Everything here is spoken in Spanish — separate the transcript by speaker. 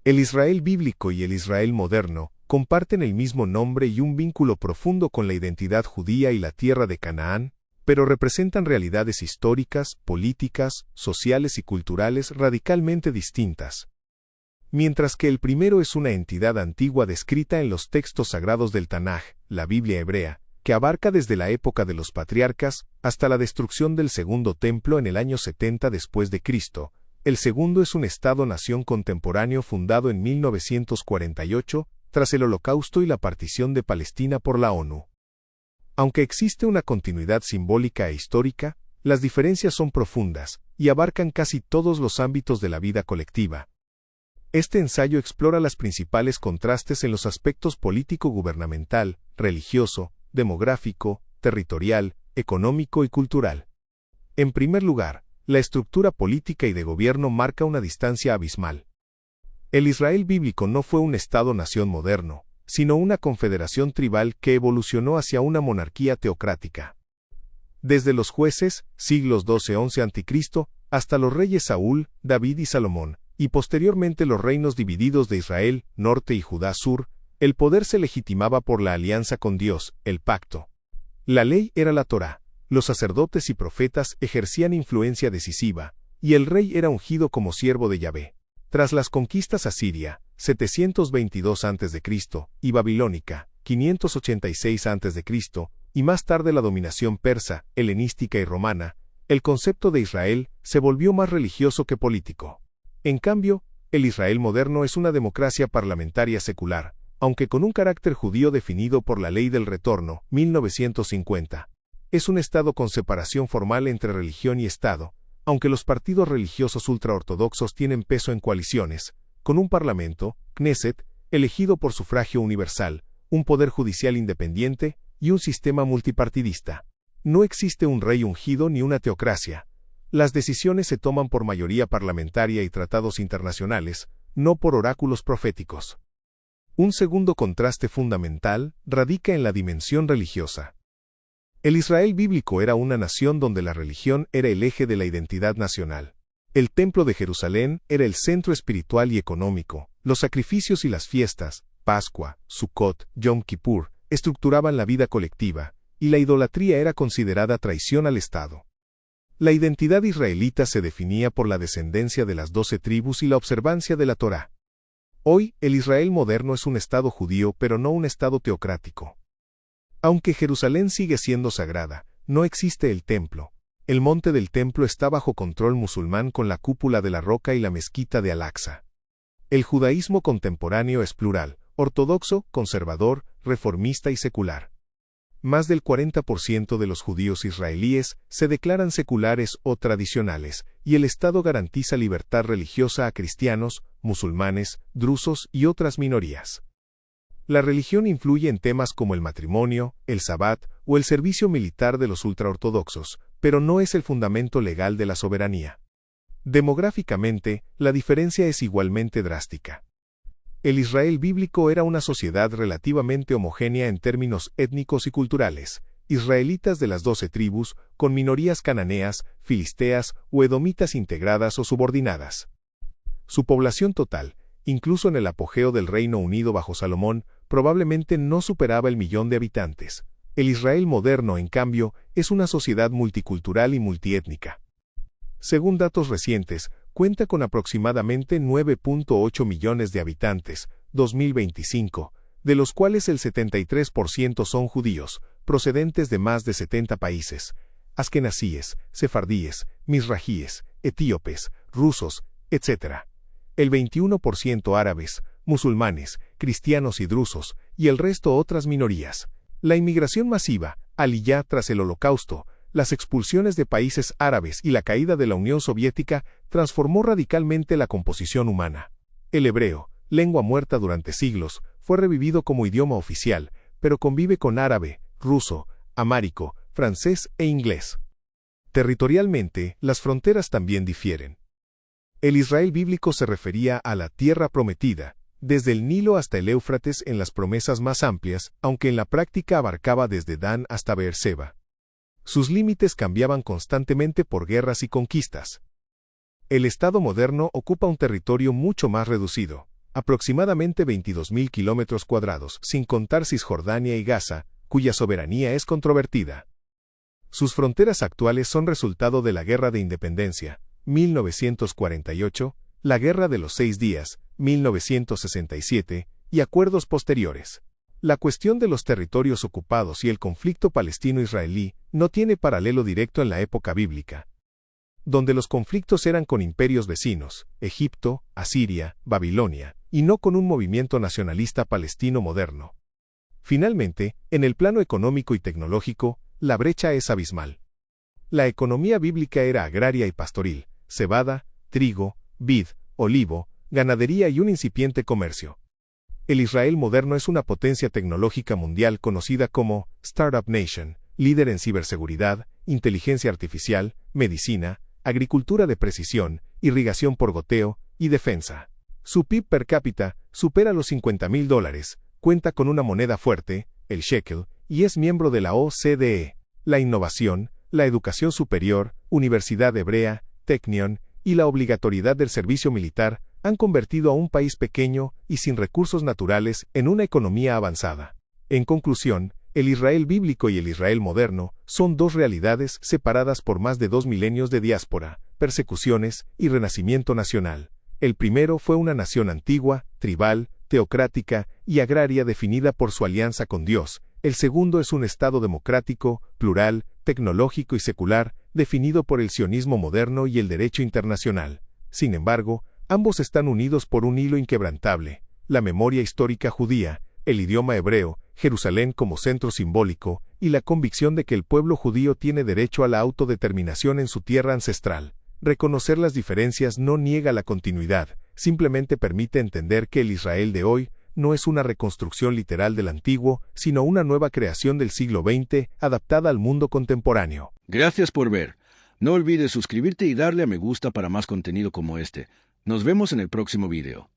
Speaker 1: El Israel bíblico y el Israel moderno comparten el mismo nombre y un vínculo profundo con la identidad judía y la tierra de Canaán, pero representan realidades históricas, políticas, sociales y culturales radicalmente distintas. Mientras que el primero es una entidad antigua descrita en los textos sagrados del Tanaj, la Biblia hebrea, que abarca desde la época de los patriarcas hasta la destrucción del segundo templo en el año 70 después de Cristo. El segundo es un Estado-nación contemporáneo fundado en 1948, tras el Holocausto y la partición de Palestina por la ONU. Aunque existe una continuidad simbólica e histórica, las diferencias son profundas y abarcan casi todos los ámbitos de la vida colectiva. Este ensayo explora los principales contrastes en los aspectos político-gubernamental, religioso, demográfico, territorial, económico y cultural. En primer lugar, la estructura política y de gobierno marca una distancia abismal. El Israel bíblico no fue un Estado-nación moderno, sino una confederación tribal que evolucionó hacia una monarquía teocrática. Desde los jueces, siglos 12-11 a.C., hasta los reyes Saúl, David y Salomón, y posteriormente los reinos divididos de Israel, norte y Judá sur, el poder se legitimaba por la alianza con Dios, el pacto. La ley era la Torá, los sacerdotes y profetas ejercían influencia decisiva, y el rey era ungido como siervo de Yahvé. Tras las conquistas asiria, 722 a.C., y babilónica, 586 a.C., y más tarde la dominación persa, helenística y romana, el concepto de Israel se volvió más religioso que político. En cambio, el Israel moderno es una democracia parlamentaria secular, aunque con un carácter judío definido por la Ley del Retorno, 1950. Es un Estado con separación formal entre religión y Estado, aunque los partidos religiosos ultraortodoxos tienen peso en coaliciones, con un parlamento, Knesset, elegido por sufragio universal, un poder judicial independiente y un sistema multipartidista. No existe un rey ungido ni una teocracia. Las decisiones se toman por mayoría parlamentaria y tratados internacionales, no por oráculos proféticos. Un segundo contraste fundamental radica en la dimensión religiosa. El Israel bíblico era una nación donde la religión era el eje de la identidad nacional. El Templo de Jerusalén era el centro espiritual y económico. Los sacrificios y las fiestas, Pascua, Sukkot, Yom Kippur, estructuraban la vida colectiva, y la idolatría era considerada traición al Estado. La identidad israelita se definía por la descendencia de las 12 tribus y la observancia de la Torá. Hoy, el Israel moderno es un Estado judío pero no un Estado teocrático. Aunque Jerusalén sigue siendo sagrada, no existe el templo. El monte del templo está bajo control musulmán con la cúpula de la roca y la mezquita de Al-Aqsa. El judaísmo contemporáneo es plural, ortodoxo, conservador, reformista y secular. Más del 40% de los judíos israelíes se declaran seculares o tradicionales, y el Estado garantiza libertad religiosa a cristianos, musulmanes, drusos y otras minorías. La religión influye en temas como el matrimonio, el sabbat o el servicio militar de los ultraortodoxos, pero no es el fundamento legal de la soberanía. Demográficamente, la diferencia es igualmente drástica. El Israel bíblico era una sociedad relativamente homogénea en términos étnicos y culturales, israelitas de las 12 tribus, con minorías cananeas, filisteas o edomitas integradas o subordinadas. Su población total, incluso en el apogeo del Reino Unido bajo Salomón, probablemente no superaba el 1.000.000 de habitantes. El Israel moderno, en cambio, es una sociedad multicultural y multiétnica. Según datos recientes, cuenta con aproximadamente 9.8 millones de habitantes, 2025, de los cuales el 73% son judíos, procedentes de más de 70 países, askenazíes, sefardíes, misrajíes, etíopes, rusos, etc. El 21% árabes, musulmanes, cristianos y drusos, y el resto otras minorías. La inmigración masiva, aliyá tras el Holocausto, las expulsiones de países árabes y la caída de la Unión Soviética transformó radicalmente la composición humana. El hebreo, lengua muerta durante siglos, fue revivido como idioma oficial, pero convive con árabe, ruso, amárico, francés e inglés. Territorialmente, las fronteras también difieren. El Israel bíblico se refería a la tierra prometida, desde el Nilo hasta el Éufrates en las promesas más amplias, aunque en la práctica abarcaba desde Dan hasta Beerseba. Sus límites cambiaban constantemente por guerras y conquistas. El Estado moderno ocupa un territorio mucho más reducido. aproximadamente 22.000 kilómetros cuadrados, sin contar Cisjordania y Gaza, cuya soberanía es controvertida. Sus fronteras actuales son resultado de la Guerra de Independencia, 1948, la Guerra de los 6 Días, 1967, y acuerdos posteriores. La cuestión de los territorios ocupados y el conflicto palestino-israelí no tiene paralelo directo en la época bíblica, donde los conflictos eran con imperios vecinos, Egipto, Asiria, Babilonia, y no con un movimiento nacionalista palestino moderno. Finalmente, en el plano económico y tecnológico, la brecha es abismal. La economía bíblica era agraria y pastoril, cebada, trigo, vid, olivo, ganadería y un incipiente comercio. El Israel moderno es una potencia tecnológica mundial conocida como Startup Nation, líder en ciberseguridad, inteligencia artificial, medicina, agricultura de precisión, irrigación por goteo y defensa. Su PIB per cápita supera los $50.000, cuenta con una moneda fuerte, el shekel, y es miembro de la OCDE. La innovación, la educación superior, Universidad Hebrea, Technion, y la obligatoriedad del servicio militar han convertido a un país pequeño y sin recursos naturales en una economía avanzada. En conclusión, el Israel bíblico y el Israel moderno son dos realidades separadas por más de 2 milenios de diáspora, persecuciones y renacimiento nacional. El primero fue una nación antigua, tribal, teocrática y agraria definida por su alianza con Dios. El segundo es un Estado democrático, plural, tecnológico y secular, definido por el sionismo moderno y el derecho internacional. Sin embargo, ambos están unidos por un hilo inquebrantable: la memoria histórica judía, el idioma hebreo, Jerusalén como centro simbólico, y la convicción de que el pueblo judío tiene derecho a la autodeterminación en su tierra ancestral. Reconocer las diferencias no niega la continuidad, simplemente permite entender que el Israel de hoy no es una reconstrucción literal del antiguo, sino una nueva creación del siglo XX, adaptada al mundo contemporáneo.
Speaker 2: Gracias por ver. No olvides suscribirte y darle a me gusta para más contenido como este. Nos vemos en el próximo video.